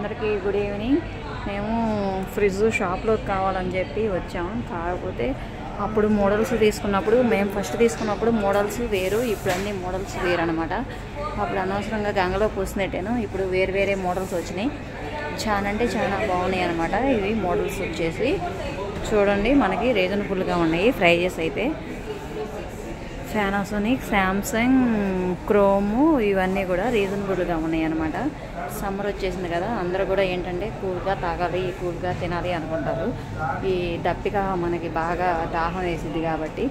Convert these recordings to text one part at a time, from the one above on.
అందరికీ good evening. మేము fridge షాప్లోకి కావాలని చెప్పి వచ్చాము. కాకపోతే అప్పుడు మోడల్స్ తీసుకున్నప్పుడు మేము ఫస్ట్ తీసుకున్నప్పుడు మోడల్స్ వేరు, ఇప్పుడు అన్ని మోడల్స్ వేరు అనమాట. అప్పుడు అనవసరంగా గంగలో పూసినట్టేను. ఇప్పుడు వేరు వేరే మోడల్స్ వచ్చినాయి. చాలా అంటే చాలా బాగున్నాయి అనమాట. ఇవి మోడల్స్ వచ్చేసి చూడండి, మనకి రీజనబుల్గా ఉన్నాయి ప్రైజెస్ అయితే. పానాసోనిక్, శాంసంగ్, క్రోము ఇవన్నీ కూడా రీజనబుల్గా ఉన్నాయి అనమాట. సమ్మర్ వచ్చేసింది కదా, అందరూ కూడా ఏంటంటే కూల్గా తాగాలి, కూల్గా తినాలి అనుకుంటారు. ఈ దప్పిక మనకి బాగా దాహం వేసింది కాబట్టి.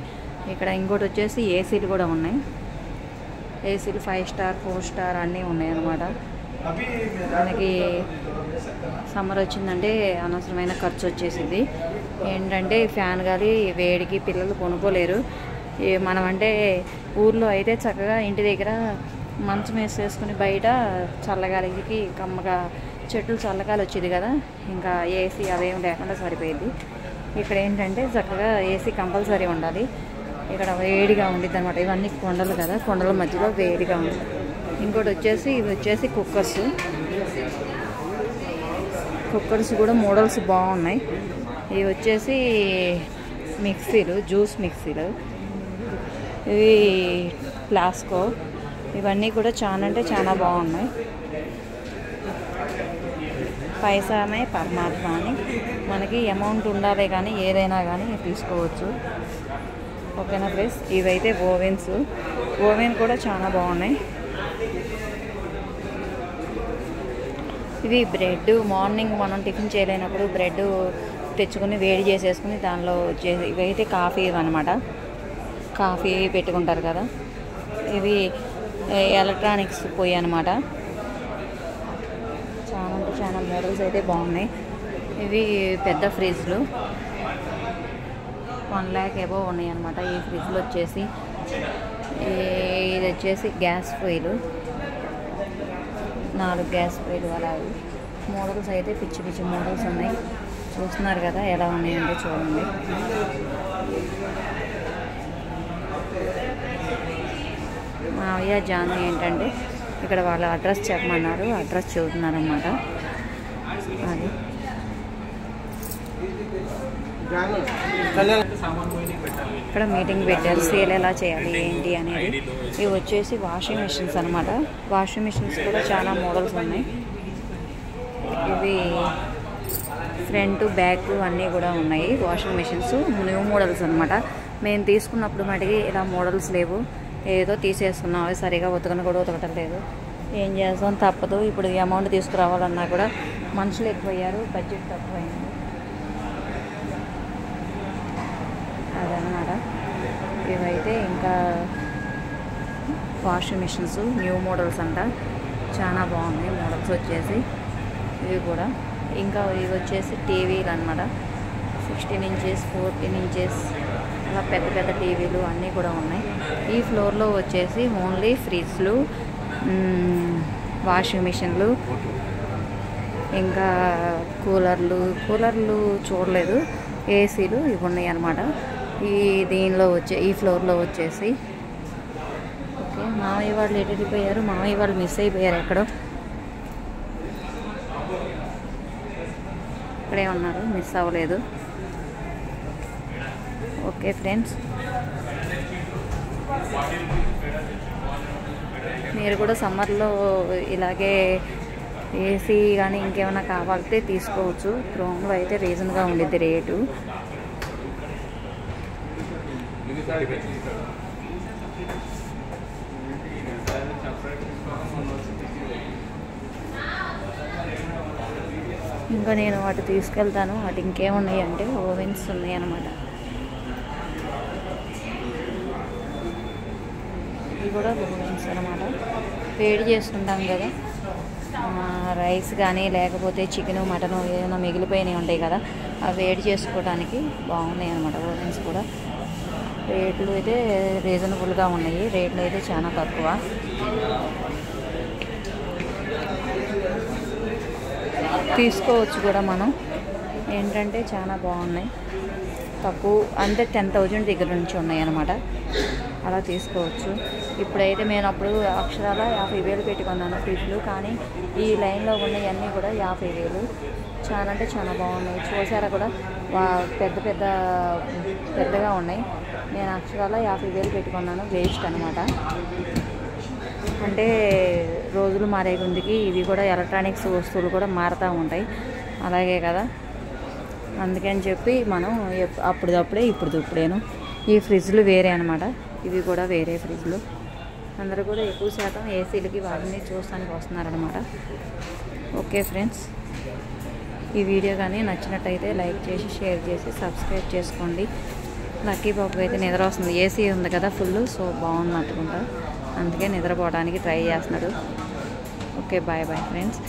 ఇక్కడ ఇంకోటి వచ్చేసి ఏసీలు కూడా ఉన్నాయి. ఏసీలు 5 స్టార్ 4 స్టార్ అన్నీ ఉన్నాయి అన్నమాట. మనకి సమ్మర్ వచ్చిందంటే అనవసరమైన ఖర్చు వచ్చేసింది. ఏంటంటే ఫ్యాన్ గాలి వేడికి పిల్లలు కొనుక్కోలేరు. మనం అంటే ఊర్లో అయితే చక్కగా ఇంటి దగ్గర మంచం వేసేసుకుని బయట చల్లగాలికి కమ్మగా చెట్లు చల్లగాలి వచ్చేది కదా, ఇంకా ఏసీ అవేం లేకుండా సరిపోయింది. ఇక్కడ ఏంటంటే చక్కగా ఏసీ కంపల్సరీ ఉండాలి. ఇక్కడ వేడిగా ఉండిద్ది అనమాట. ఇవన్నీ కొండలు కదా, కొండల మధ్యలో వేడిగా ఉంది. ఇంకోటి వచ్చేసి ఇవి వచ్చేసి కుక్కర్స్ కూడా మోడల్స్ బాగున్నాయి. ఇవి వచ్చేసి మిక్సీలు, జ్యూస్ మిక్సీలు, ఇవి ప్లాస్కో, ఇవన్నీ కూడా చాలా అంటే చాలా బాగున్నాయి. పైసామే పరమాత్మ అని మనకి అమౌంట్ ఉండాలి కానీ ఏదైనా కానీ తీసుకోవచ్చు. ఓకేనా ఫ్రెండ్స్. ఇవైతే ఓవెన్ కూడా చాలా బాగున్నాయి. ఇవి బ్రెడ్, మార్నింగ్ మనం టిఫిన్ చేయలేనప్పుడు బ్రెడ్ తెచ్చుకొని వేడి చేసేసుకుని దానిలో ఇవైతే కాఫీ అనమాట. కాఫీ పెట్టుకుంటారు కదా, ఇవి ఎలక్ట్రానిక్స్ పొయ్యి అనమాట. చాలా అంటే చాలా మోడల్స్ అయితే బాగున్నాయి. ఇవి పెద్ద ఫ్రిడ్జ్లు 1 lakh అబోవ్ ఉన్నాయి అనమాట. ఈ ఫ్రిడ్జ్లు వచ్చేసి ఇది వచ్చేసి గ్యాస్ పొయ్యిలు, 4 గ్యాస్ పొయ్యిలు అలాగే. మోడల్స్ అయితే పిచ్చి పిచ్చి మోడల్స్ ఉన్నాయి. చూస్తున్నారు కదా ఎలా ఉన్నాయంటే చూడండి. మావయ్య జాను ఏంటంటే ఇక్కడ వాళ్ళ అడ్రస్ చెప్పమన్నారు, అడ్రస్ చెబుతున్నారన్నమాట. అది ఇక్కడ మీటింగ్ పెట్టారు, సేల్ ఎలా చేయాలి ఏంటి అనేది. ఇవి వచ్చేసి వాషింగ్ మిషన్స్ అనమాట. వాషింగ్ మిషన్స్ కూడా చాలా మోడల్స్ ఉన్నాయి. ఇవి ఫ్రంట్ బ్యాక్ అన్నీ కూడా ఉన్నాయి. వాషింగ్ మిషన్స్ న్యూ మోడల్స్ అనమాట. మేము తీసుకున్నప్పుడు మటుకి ఇలా మోడల్స్ లేవు, ఏదో తీసేసుకున్నాం. అవి సరిగా ఉతకను కూడా ఉతకటం లేదు. ఏం చేస్తాం, తప్పదు. ఇప్పుడు ఈ అమౌంట్ తీసుకురావాలన్నా కూడా మనుషులు ఎక్కువయ్యారు, బడ్జెట్ తక్కువైంది. అదనమాట. ఇవైతే ఇంకా వాషింగ్ మిషన్స్ న్యూ మోడల్స్ అంట, చాలా బాగున్నాయి మోడల్స్ వచ్చేసి. ఇవి కూడా ఇంకా ఇవి వచ్చేసి టీవీలు అనమాట. 16 inches 14 inches అలా పెద్ద పెద్ద టీవీలు అన్నీ కూడా ఉన్నాయి. ఈ ఫ్లోర్లో వచ్చేసి ఓన్లీ ఫ్రిడ్జ్లు, వాషింగ్ మిషన్లు, ఇంకా కూలర్లు చూడలేదు, ఏసీలు ఇవి ఉన్నాయి అన్నమాట. ఈ ఫ్లోర్లో వచ్చేసి. ఓకే, మామయ్య వాళ్ళు ఎటు వెళ్ళిపోయారు, మామయ్య వాళ్ళు మిస్ అయిపోయారు ఎక్కడో. ఇక్కడే ఉన్నారు, మిస్ అవ్వలేదు. ఓకే ఫ్రెండ్స్, మీరు కూడా సమ్మర్లో ఇలాగే ఏసీ కానీ ఇంకేమైనా కావాలంటే తీసుకోవచ్చు. క్రోమ్లో అయితే రీజన్గా ఉండిద్ది రేటు. ఇంకా నేను వాటి తీసుకెళ్తాను. వాటి ఇంకేమున్నాయి అంటే ఓవెన్స్ ఉన్నాయి అన్నమాట. ఇవి కూడా ఓవెన్స్ అన్నమాట. వేడి చేసుకుంటాం కదా, రైస్ కానీ లేకపోతే చికెను మటను ఏదైనా మిగిలిపోయినవి ఉంటాయి కదా, అవి వేడి చేసుకోవడానికి బాగున్నాయి అన్నమాట. ఓవెన్స్ కూడా రేట్లు అయితే రీజనబుల్గా ఉన్నాయి. రేట్లు అయితే చాలా తక్కువ. తీసుకోవచ్చు కూడా మనం. ఏంటంటే చాలా బాగున్నాయి. తక్కువ అంటే 10,000 దగ్గర నుంచి ఉన్నాయి అన్నమాట. అలా తీసుకోవచ్చు. ఇప్పుడైతే నేను అప్పుడు అక్షరాల 50,000 పెట్టి కొన్నాను ఫ్రిడ్జ్లు. కానీ ఈ లైన్లో ఉన్నవన్నీ కూడా 50,000. చాలా అంటే చాలా బాగున్నాయి. చూసారా కూడా పెద్దగా ఉన్నాయి. నేను అక్షరాల 50,000 పెట్టుకున్నాను. వేస్ట్ అనమాట. అంటే రోజులు మారే కొద్దికి ఇవి కూడా ఎలక్ట్రానిక్స్ వస్తువులు కూడా మారుతూ ఉంటాయి. అలాగే కదా, అందుకని చెప్పి మనం అప్పుడప్పుడే ఇప్పుడేను. ఈ ఫ్రిడ్జ్లు వేరే అనమాట, ఇవి కూడా వేరే ఫ్రిడ్జ్లు. అందరూ కూడా ఎక్కువ శాతం ఏసీలకి వాటిని చూస్తానికి వస్తున్నారనమాట. ఓకే ఫ్రెండ్స్, ఈ వీడియో కానీ నచ్చినట్టయితే లైక్ చేసి షేర్ చేసి సబ్స్క్రైబ్ చేసుకోండి. లక్కీ బాబుకి అయితే నిద్ర వస్తుంది. ఏసీ ఉంది కదా ఫుల్, సో బాగుంది అనుకుంటా. అందుకే నిద్రపోవడానికి ట్రై చేస్తున్నాడు. Okay, bye bye friends.